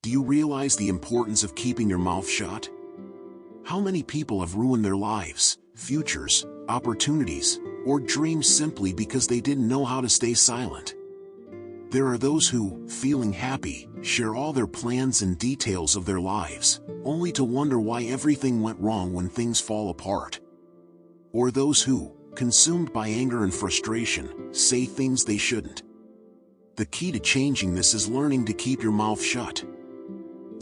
Do you realize the importance of keeping your mouth shut? How many people have ruined their lives, futures, opportunities, or dreams simply because they didn't know how to stay silent? There are those who, feeling happy, share all their plans and details of their lives, only to wonder why everything went wrong when things fall apart. Or those who, consumed by anger and frustration, say things they shouldn't. The key to changing this is learning to keep your mouth shut.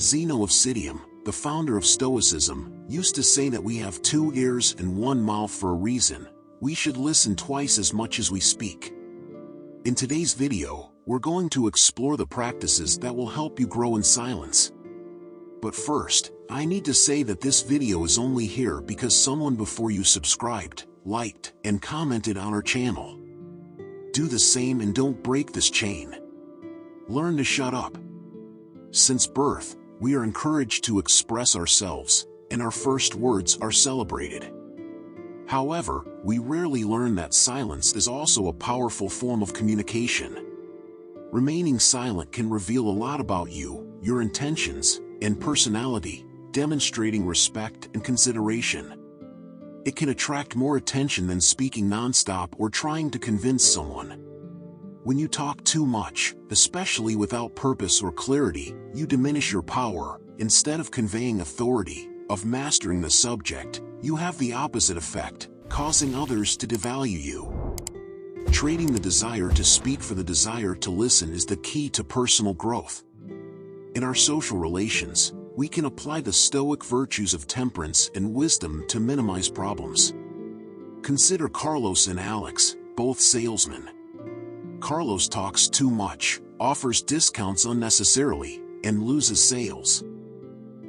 Zeno of Citium, the founder of Stoicism, used to say that we have 2 ears and 1 mouth for a reason. We should listen twice as much as we speak. In today's video, we're going to explore the practices that will help you grow in silence. But first, I need to say that this video is only here because someone before you subscribed, liked, and commented on our channel. Do the same and don't break this chain. Learn to shut up. Since birth, we are encouraged to express ourselves, and our first words are celebrated. However, we rarely learn that silence is also a powerful form of communication. Remaining silent can reveal a lot about you, your intentions, and personality, demonstrating respect and consideration. It can attract more attention than speaking nonstop or trying to convince someone. When you talk too much, especially without purpose or clarity, you diminish your power. Instead of conveying authority, of mastering the subject, you have the opposite effect, causing others to devalue you. Trading the desire to speak for the desire to listen is the key to personal growth. In our social relations, we can apply the Stoic virtues of temperance and wisdom to minimize problems. Consider Carlos and Alex, both salesmen. Carlos talks too much, offers discounts unnecessarily, and loses sales.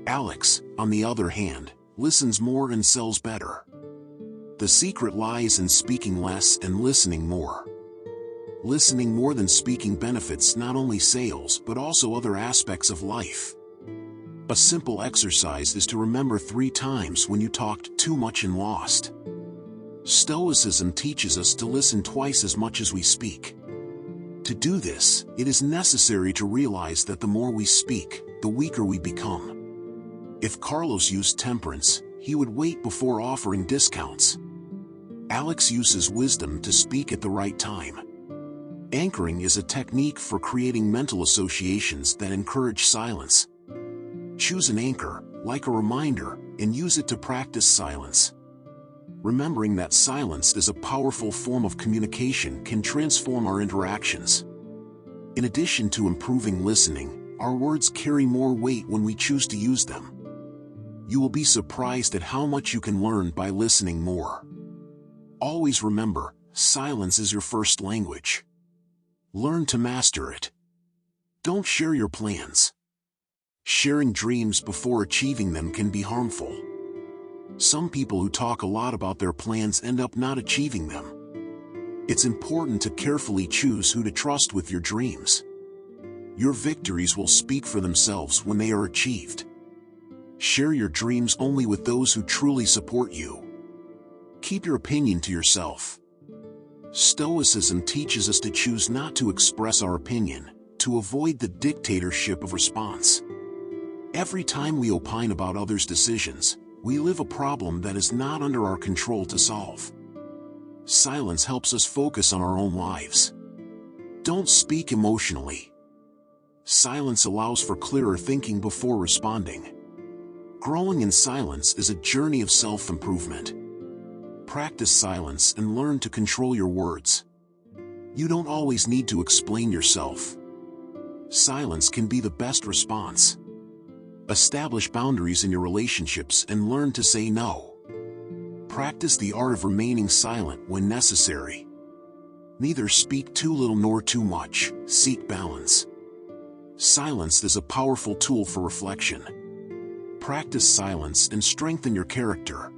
Alex, on the other hand, listens more and sells better. The secret lies in speaking less and listening more. Listening more than speaking benefits not only sales but also other aspects of life. A simple exercise is to remember 3 times when you talked too much and lost. Stoicism teaches us to listen twice as much as we speak. To do this, it is necessary to realize that the more we speak, the weaker we become. If Carlos used temperance, he would wait before offering discounts. Alex uses wisdom to speak at the right time. Anchoring is a technique for creating mental associations that encourage silence. Choose an anchor, like a reminder, and use it to practice silence. Remembering that silence is a powerful form of communication can transform our interactions. In addition to improving listening, our words carry more weight when we choose to use them. You will be surprised at how much you can learn by listening more. Always remember, silence is your first language. Learn to master it. Don't share your plans. Sharing dreams before achieving them can be harmful. Some people who talk a lot about their plans end up not achieving them. It's important to carefully choose who to trust with your dreams. Your victories will speak for themselves when they are achieved. Share your dreams only with those who truly support you. Keep your opinion to yourself. Stoicism teaches us to choose not to express our opinion, to avoid the dictatorship of response. Every time we opine about others' decisions, we live a problem that is not under our control to solve. Silence helps us focus on our own lives. Don't speak emotionally. Silence allows for clearer thinking before responding. Growing in silence is a journey of self-improvement. Practice silence and learn to control your words. You don't always need to explain yourself. Silence can be the best response. Establish boundaries in your relationships and learn to say no. Practice the art of remaining silent when necessary. Neither speak too little nor too much, seek balance. Silence is a powerful tool for reflection. Practice silence and strengthen your character.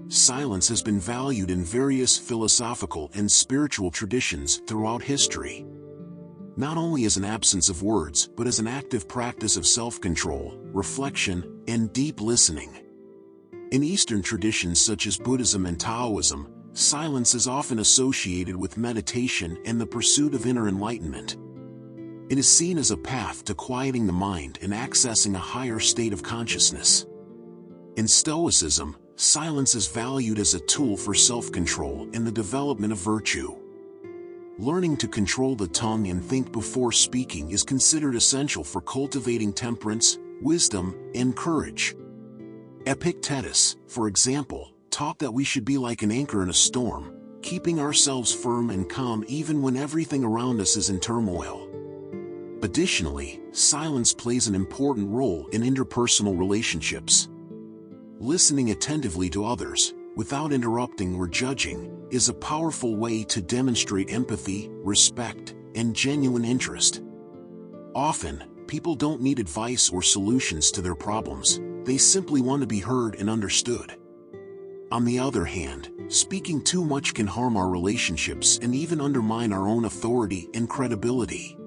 Silence has been valued in various philosophical and spiritual traditions throughout history. Not only as an absence of words, but as an active practice of self-control, reflection, and deep listening. In Eastern traditions such as Buddhism and Taoism, silence is often associated with meditation and the pursuit of inner enlightenment. It is seen as a path to quieting the mind and accessing a higher state of consciousness. In Stoicism, silence is valued as a tool for self-control and the development of virtue. Learning to control the tongue and think before speaking is considered essential for cultivating temperance, wisdom, and courage. Epictetus, for example, taught that we should be like an anchor in a storm, keeping ourselves firm and calm even when everything around us is in turmoil. Additionally, silence plays an important role in interpersonal relationships. Listening attentively to others, without interrupting or judging, is a powerful way to demonstrate empathy, respect, and genuine interest. Often, people don't need advice or solutions to their problems, they simply want to be heard and understood. On the other hand, speaking too much can harm our relationships and even undermine our own authority and credibility.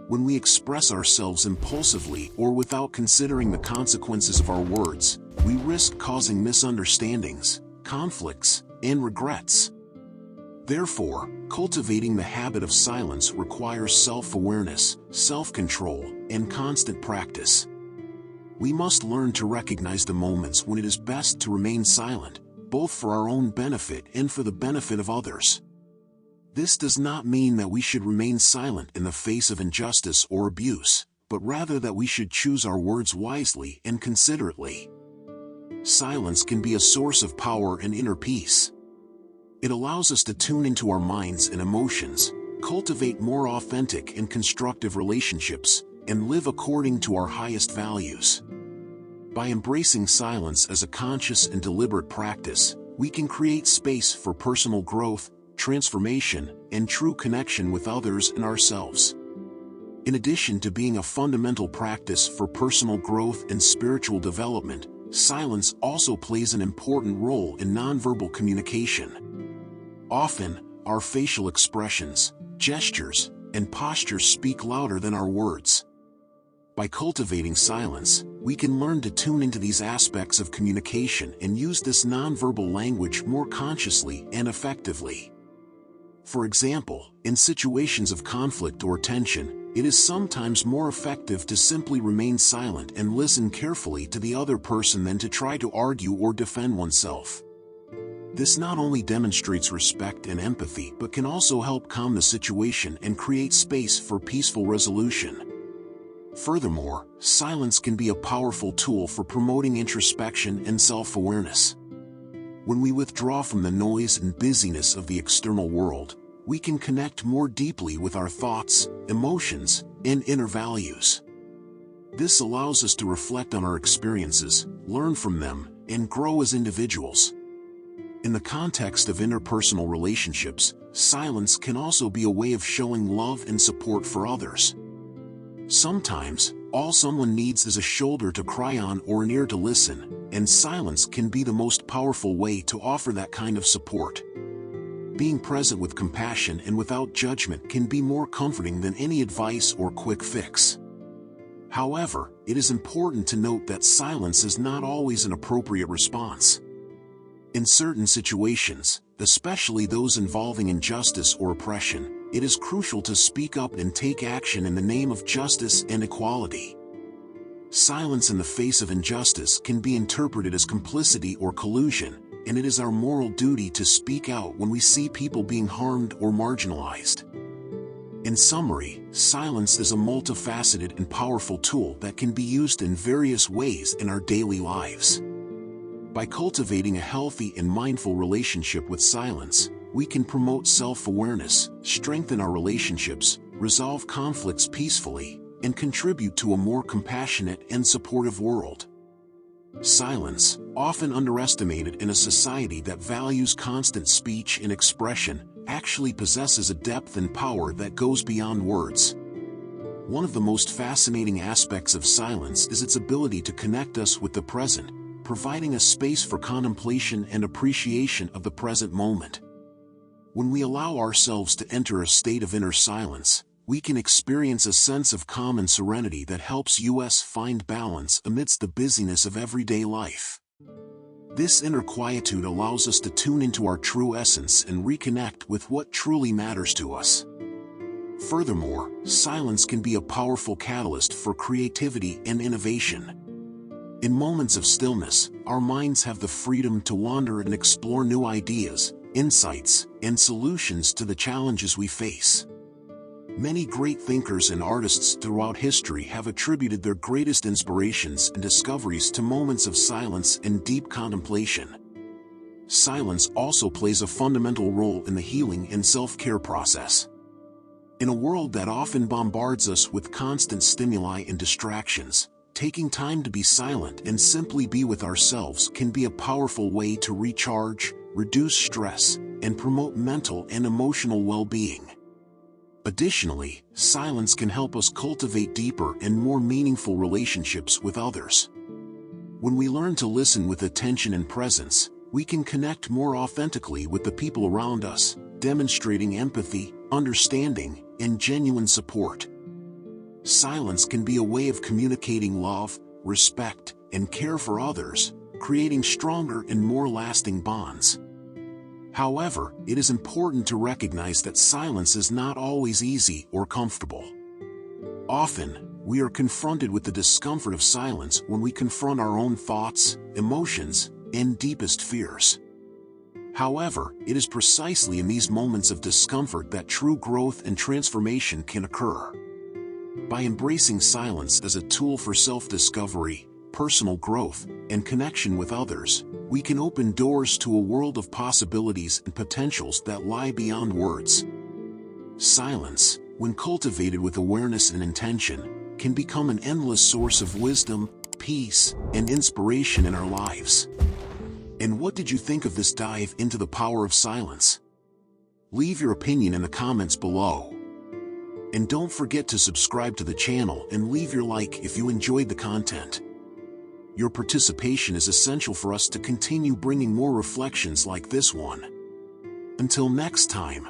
When we express ourselves impulsively or without considering the consequences of our words, we risk causing misunderstandings, conflicts, and regrets. Therefore, cultivating the habit of silence requires self-awareness, self-control, and constant practice. We must learn to recognize the moments when it is best to remain silent, both for our own benefit and for the benefit of others. This does not mean that we should remain silent in the face of injustice or abuse, but rather that we should choose our words wisely and considerately. Silence can be a source of power and inner peace. It allows us to tune into our minds and emotions, cultivate more authentic and constructive relationships, and live according to our highest values. By embracing silence as a conscious and deliberate practice, we can create space for personal growth, transformation, and true connection with others and ourselves. In addition to being a fundamental practice for personal growth and spiritual development, silence also plays an important role in nonverbal communication. Often, our facial expressions, gestures, and postures speak louder than our words. By cultivating silence, we can learn to tune into these aspects of communication and use this nonverbal language more consciously and effectively. For example, in situations of conflict or tension, it is sometimes more effective to simply remain silent and listen carefully to the other person than to try to argue or defend oneself. This not only demonstrates respect and empathy but can also help calm the situation and create space for peaceful resolution. Furthermore, silence can be a powerful tool for promoting introspection and self-awareness. When we withdraw from the noise and busyness of the external world, we can connect more deeply with our thoughts, emotions, and inner values. This allows us to reflect on our experiences, learn from them, and grow as individuals. In the context of interpersonal relationships, silence can also be a way of showing love and support for others. Sometimes, all someone needs is a shoulder to cry on or an ear to listen, and silence can be the most powerful way to offer that kind of support. Being present with compassion and without judgment can be more comforting than any advice or quick fix. However, it is important to note that silence is not always an appropriate response. In certain situations, especially those involving injustice or oppression, it is crucial to speak up and take action in the name of justice and equality. Silence in the face of injustice can be interpreted as complicity or collusion, and it is our moral duty to speak out when we see people being harmed or marginalized. In summary, silence is a multifaceted and powerful tool that can be used in various ways in our daily lives. By cultivating a healthy and mindful relationship with silence, we can promote self-awareness, strengthen our relationships, resolve conflicts peacefully, and contribute to a more compassionate and supportive world. Silence, often underestimated in a society that values constant speech and expression, actually possesses a depth and power that goes beyond words. One of the most fascinating aspects of silence is its ability to connect us with the present, providing a space for contemplation and appreciation of the present moment. When we allow ourselves to enter a state of inner silence, we can experience a sense of calm and serenity that helps us find balance amidst the busyness of everyday life. This inner quietude allows us to tune into our true essence and reconnect with what truly matters to us. Furthermore, silence can be a powerful catalyst for creativity and innovation. In moments of stillness, our minds have the freedom to wander and explore new ideas, insights, and solutions to the challenges we face. Many great thinkers and artists throughout history have attributed their greatest inspirations and discoveries to moments of silence and deep contemplation. Silence also plays a fundamental role in the healing and self-care process. In a world that often bombards us with constant stimuli and distractions, taking time to be silent and simply be with ourselves can be a powerful way to recharge, reduce stress, and promote mental and emotional well-being. Additionally, silence can help us cultivate deeper and more meaningful relationships with others. When we learn to listen with attention and presence, we can connect more authentically with the people around us, demonstrating empathy, understanding, and genuine support. Silence can be a way of communicating love, respect, and care for others, creating stronger and more lasting bonds. However, it is important to recognize that silence is not always easy or comfortable. Often, we are confronted with the discomfort of silence when we confront our own thoughts, emotions, and deepest fears. However, it is precisely in these moments of discomfort that true growth and transformation can occur. By embracing silence as a tool for self-discovery, personal growth, and connection with others, we can open doors to a world of possibilities and potentials that lie beyond words. Silence, when cultivated with awareness and intention, can become an endless source of wisdom, peace, and inspiration in our lives. And what did you think of this dive into the power of silence? Leave your opinion in the comments below. And don't forget to subscribe to the channel and leave your like if you enjoyed the content. Your participation is essential for us to continue bringing more reflections like this one. Until next time.